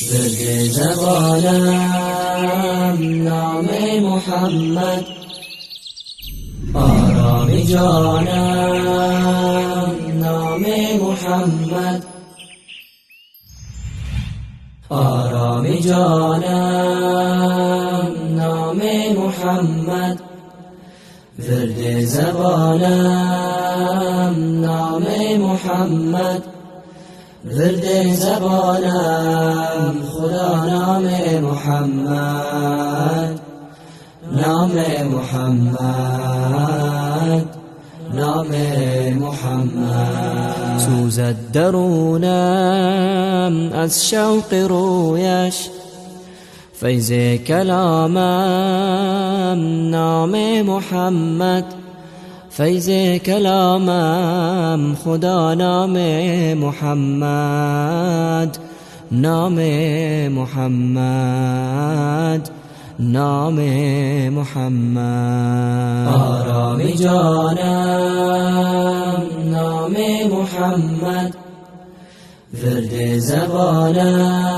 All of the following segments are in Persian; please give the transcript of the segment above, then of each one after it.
ورد زبانم نام محمد، آرام جانم نام محمد، آرام جانم نام محمد، ورد زبانم نام محمد، ورد زبانم خدا نام محمد، نام محمد، نام محمد. سوزد درونم از شوق رویش، فیض کلامم نام محمد، فیض کلامم خدا نام محمد، نام محمد، نام محمد. آرام جانم نام محمد، ورد زبانم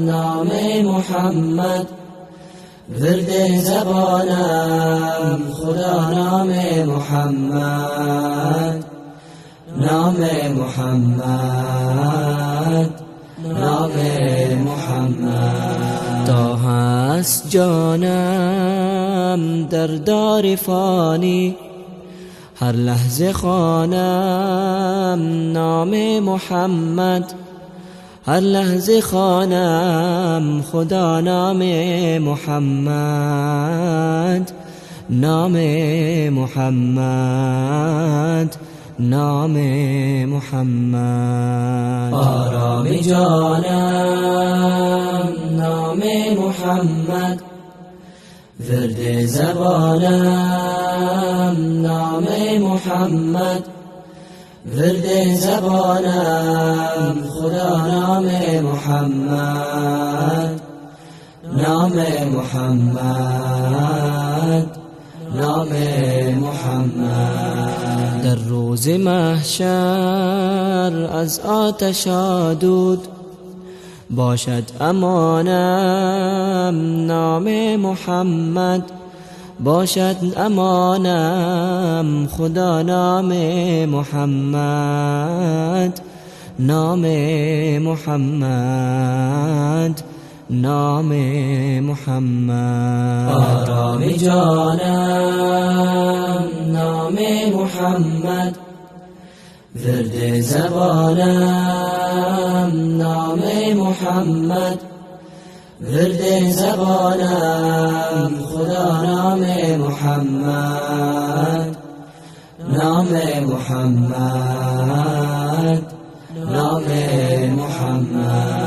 نام محمد، ورد زبانم خدا نام محمد، نام محمد، نام محمد. تا هست جانم در دار فانی، هر لحظه خوانم نام محمد، هر لحظه خوانم خدا نام محمد، نام محمد، نام محمد. آرام جانم نام محمد، ورد زبانم نام محمد، ورد زبانم خدا نام محمد، نام محمد، نام محمد. در روز محشر از آتش آلود، باشد امانم نام محمد، باشد امانم خدا نام محمد، نام محمد، نام محمد. آرام جانم نام محمد، ورد زبانم نام محمد، ورد زبانم خدا نام محمد، نام محمد، نام محمد.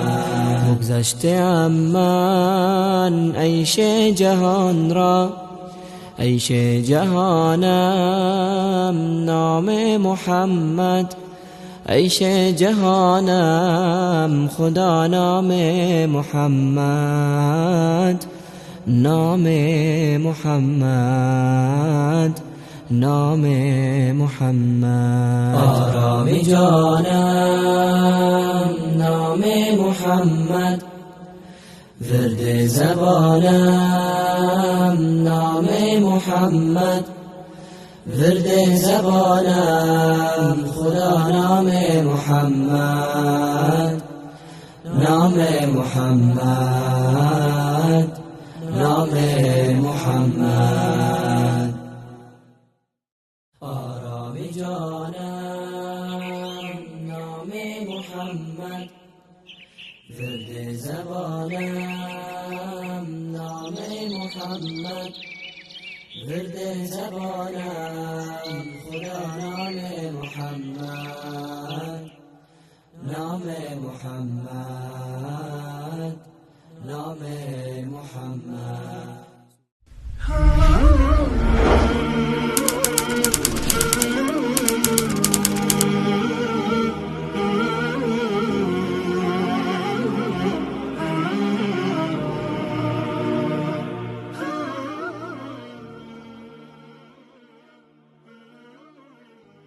بگذشته من عیش جهان را، عیش جهانم نام محمد، عیش جهانم خدا نام محمد، نام محمد، نام محمد. آرام جانم نام محمد، ورد زبانم نام محمد، ورد زبانم خدا نام محمد، نام محمد، نام محمد. آرام جانم نام محمد، ورد زبانم نام محمد، ورد زبانم خدا نام محمد، نام محمد، نام محمد.